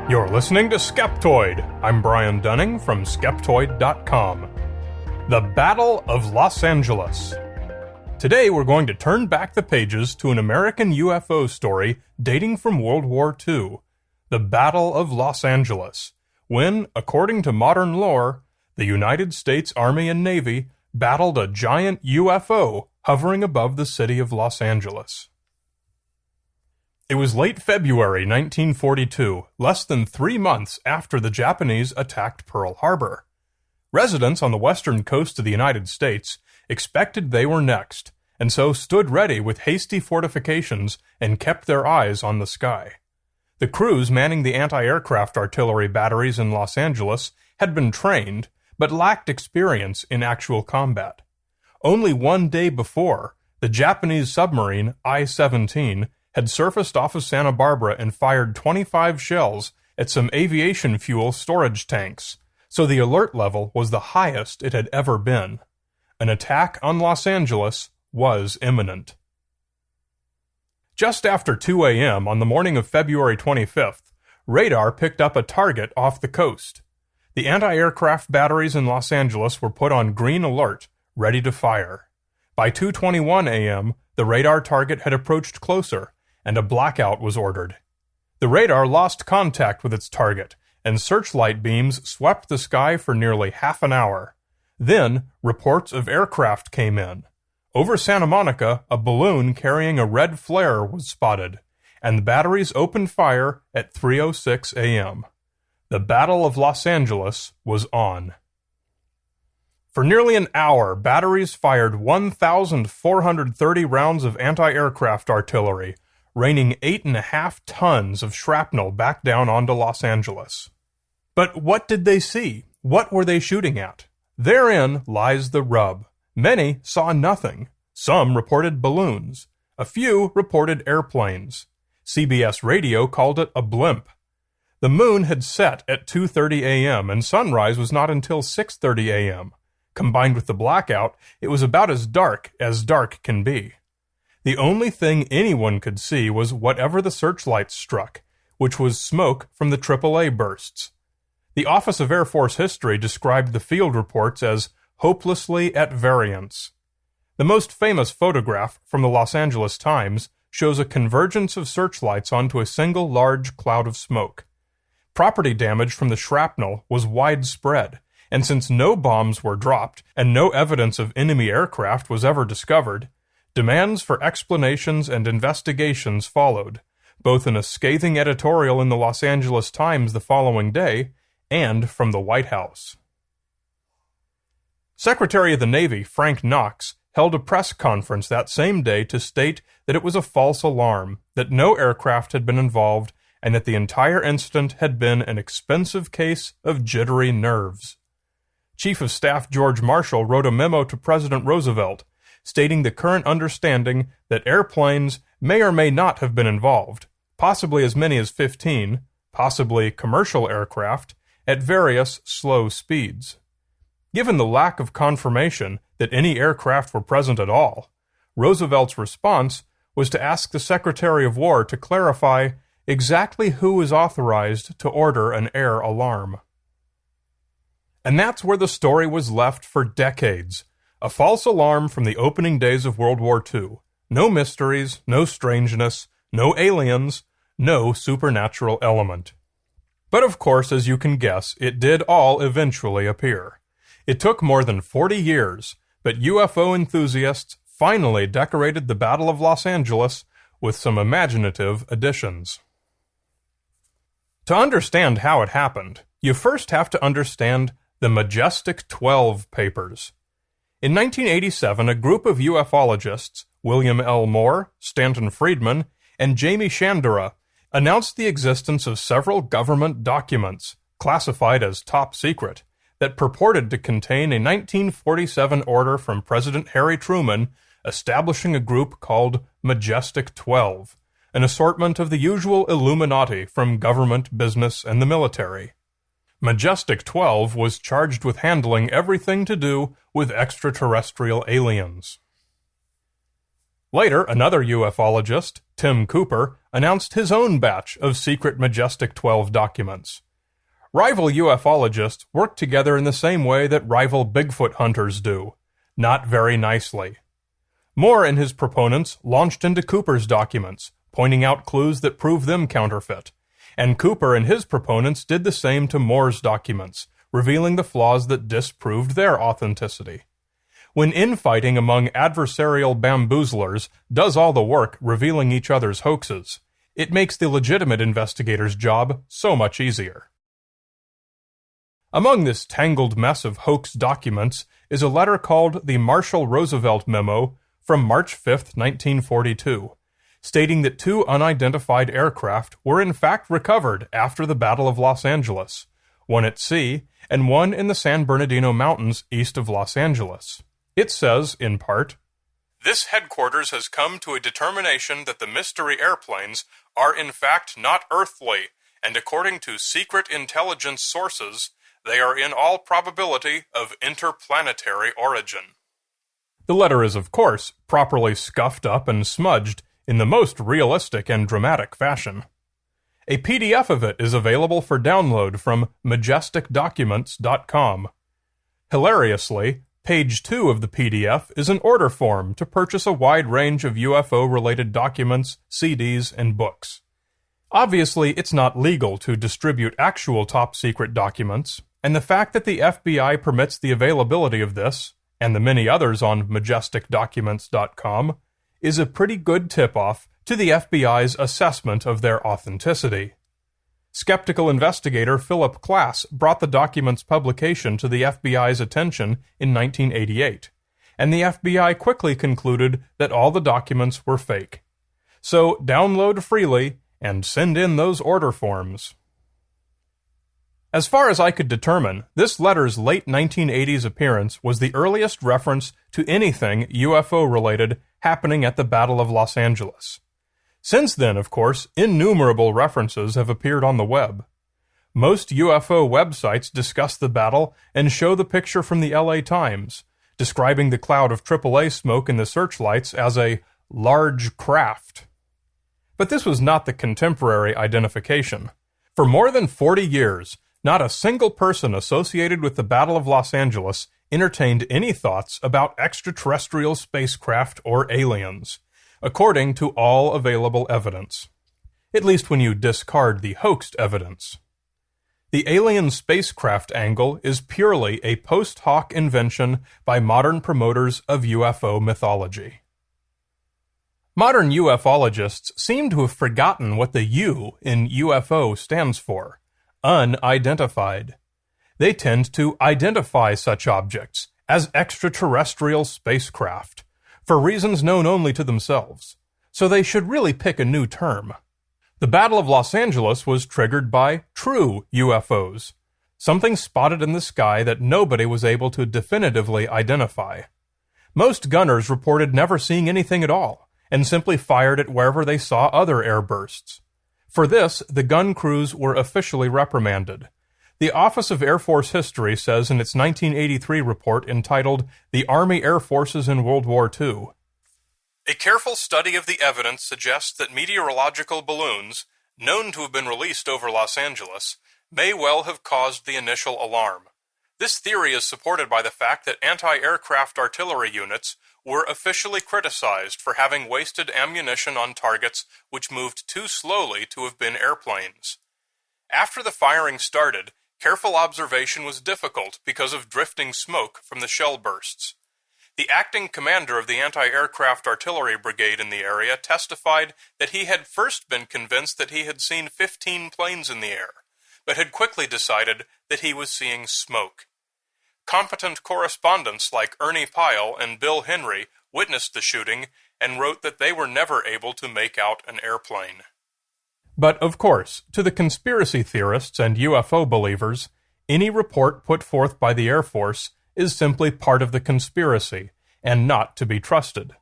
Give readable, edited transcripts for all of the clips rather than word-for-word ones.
You're listening to Skeptoid. I'm Brian Dunning from Skeptoid.com. The Battle of Los Angeles. Today we're going to turn back the pages to an American UFO story dating from World War II, the Battle of Los Angeles, when, according to modern lore, the United States Army and Navy battled a giant UFO hovering above the city of Los Angeles. It was late February 1942, less than 3 months after the Japanese attacked Pearl Harbor. Residents on the western coast of the United States expected they were next, and so stood ready with hasty fortifications and kept their eyes on the sky. The crews manning the anti-aircraft artillery batteries in Los Angeles had been trained, but lacked experience in actual combat. Only one day before, the Japanese submarine I-17 had surfaced off of Santa Barbara and fired 25 shells at some aviation fuel storage tanks, so the alert level was the highest it had ever been. An attack on Los Angeles was imminent. Just after 2 a.m. on the morning of February 25th, radar picked up a target off the coast. The anti-aircraft batteries in Los Angeles were put on green alert, ready to fire. By 2:21 a.m., the radar target had approached closer, and a blackout was ordered. The radar lost contact with its target, and searchlight beams swept the sky for nearly half an hour. Then, reports of aircraft came in. Over Santa Monica, a balloon carrying a red flare was spotted, and the batteries opened fire at 3:06 a.m. The Battle of Los Angeles was on. For nearly an hour, batteries fired 1,430 rounds of anti-aircraft artillery, raining 8.5 tons of shrapnel back down onto Los Angeles. But what did they see? What were they shooting at? Therein lies the rub. Many saw nothing. Some reported balloons. A few reported airplanes. CBS radio called it a blimp. The moon had set at 2:30 a.m., and sunrise was not until 6:30 a.m. Combined with the blackout, it was about as dark can be. The only thing anyone could see was whatever the searchlights struck, which was smoke from the AAA bursts. The Office of Air Force History described the field reports as hopelessly at variance. The most famous photograph from the Los Angeles Times shows a convergence of searchlights onto a single large cloud of smoke. Property damage from the shrapnel was widespread, and since no bombs were dropped and no evidence of enemy aircraft was ever discovered, demands for explanations and investigations followed, both in a scathing editorial in the Los Angeles Times the following day and from the White House. Secretary of the Navy Frank Knox held a press conference that same day to state that it was a false alarm, that no aircraft had been involved, and that the entire incident had been an expensive case of jittery nerves. Chief of Staff George Marshall wrote a memo to President Roosevelt stating the current understanding that airplanes may or may not have been involved, possibly as many as 15, possibly commercial aircraft, at various slow speeds. Given the lack of confirmation that any aircraft were present at all, Roosevelt's response was to ask the Secretary of War to clarify exactly who is authorized to order an air alarm. And that's where the story was left for decades. A false alarm from the opening days of World War II. No mysteries, no strangeness, no aliens, no supernatural element. But of course, as you can guess, it did all eventually appear. It took more than 40 years, but UFO enthusiasts finally decorated the Battle of Los Angeles with some imaginative additions. To understand how it happened, you first have to understand the Majestic 12 papers. In 1987, a group of ufologists, William L. Moore, Stanton Friedman, and Jamie Chandra, announced the existence of several government documents, classified as top secret, that purported to contain a 1947 order from President Harry Truman establishing a group called Majestic 12, an assortment of the usual Illuminati from government, business, and the military. Majestic 12 was charged with handling everything to do with extraterrestrial aliens. Later, another ufologist, Tim Cooper, announced his own batch of secret Majestic 12 documents. Rival ufologists work together in the same way that rival Bigfoot hunters do, not very nicely. Moore and his proponents launched into Cooper's documents, pointing out clues that prove them counterfeit, and Cooper and his proponents did the same to Moore's documents, revealing the flaws that disproved their authenticity. When infighting among adversarial bamboozlers does all the work revealing each other's hoaxes, it makes the legitimate investigator's job so much easier. Among this tangled mess of hoax documents is a letter called the Marshall Roosevelt Memo from March 5, 1942, stating that 2 unidentified aircraft were in fact recovered after the Battle of Los Angeles, one at sea and one in the San Bernardino Mountains east of Los Angeles. It says, in part, "This headquarters has come to a determination that the mystery airplanes are in fact not earthly, and according to secret intelligence sources, they are in all probability of interplanetary origin." The letter is, of course, properly scuffed up and smudged in the most realistic and dramatic fashion. A PDF of it is available for download from majesticdocuments.com. Hilariously, page 2 of the PDF is an order form to purchase a wide range of UFO-related documents, CDs, and books. Obviously, it's not legal to distribute actual top-secret documents, and the fact that the FBI permits the availability of this, and the many others on majesticdocuments.com, is a pretty good tip-off to the FBI's assessment of their authenticity. Skeptical investigator Philip Klass brought the document's publication to the FBI's attention in 1988, and the FBI quickly concluded that all the documents were fake. So download freely and send in those order forms. As far as I could determine, this letter's late 1980s appearance was the earliest reference to anything UFO-related happening at the Battle of Los Angeles. Since then, of course, innumerable references have appeared on the web. Most UFO websites discuss the battle and show the picture from the LA Times, describing the cloud of AAA smoke in the searchlights as a large craft. But this was not the contemporary identification. For more than 40 years, not a single person associated with the Battle of Los Angeles entertained any thoughts about extraterrestrial spacecraft or aliens, according to all available evidence. At least when you discard the hoaxed evidence. The alien spacecraft angle is purely a post hoc invention by modern promoters of UFO mythology. Modern ufologists seem to have forgotten what the U in UFO stands for: unidentified. They tend to identify such objects as extraterrestrial spacecraft, for reasons known only to themselves, so they should really pick a new term. The Battle of Los Angeles was triggered by true UFOs, something spotted in the sky that nobody was able to definitively identify. Most gunners reported never seeing anything at all, and simply fired at wherever they saw other airbursts. For this, the gun crews were officially reprimanded. The Office of Air Force History says in its 1983 report entitled "The Army Air Forces in World War II," "A careful study of the evidence suggests that meteorological balloons, known to have been released over Los Angeles, may well have caused the initial alarm. This theory is supported by the fact that anti-aircraft artillery units were officially criticized for having wasted ammunition on targets which moved too slowly to have been airplanes. After the firing started, careful observation was difficult because of drifting smoke from the shell bursts. The acting commander of the anti-aircraft artillery brigade in the area testified that he had first been convinced that he had seen 15 planes in the air, but had quickly decided that he was seeing smoke. Competent correspondents like Ernie Pyle and Bill Henry witnessed the shooting and wrote that they were never able to make out an airplane." But, of course, to the conspiracy theorists and UFO believers, any report put forth by the Air Force is simply part of the conspiracy, and not to be trusted.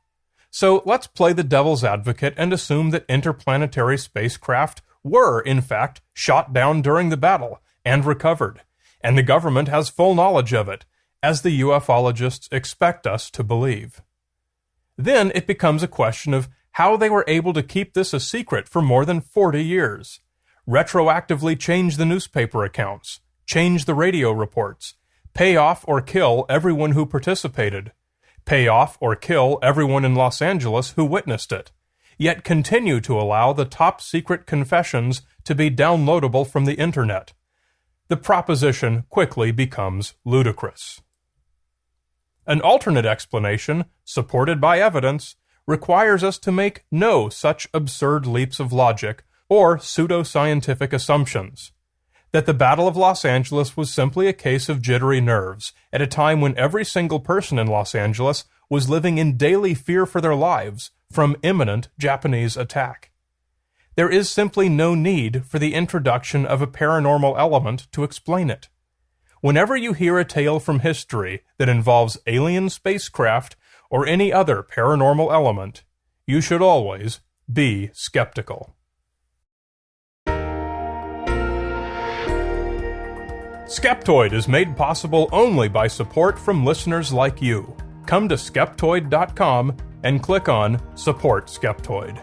So let's play the devil's advocate and assume that interplanetary spacecraft were, in fact, shot down during the battle and recovered, and the government has full knowledge of it, as the ufologists expect us to believe. Then it becomes a question of how they were able to keep this a secret for more than 40 years, retroactively change the newspaper accounts, change the radio reports, pay off or kill everyone who participated, pay off or kill everyone in Los Angeles who witnessed it, yet continue to allow the top-secret confessions to be downloadable from the Internet. The proposition quickly becomes ludicrous. An alternate explanation, supported by evidence, requires us to make no such absurd leaps of logic or pseudo-scientific assumptions. That the Battle of Los Angeles was simply a case of jittery nerves at a time when every single person in Los Angeles was living in daily fear for their lives from imminent Japanese attack. There is simply no need for the introduction of a paranormal element to explain it. Whenever you hear a tale from history that involves alien spacecraft or any other paranormal element, you should always be skeptical. Skeptoid is made possible only by support from listeners like you. Come to Skeptoid.com and click on Support Skeptoid.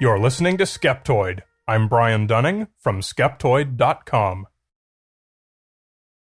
You're listening to Skeptoid. I'm Brian Dunning from Skeptoid.com.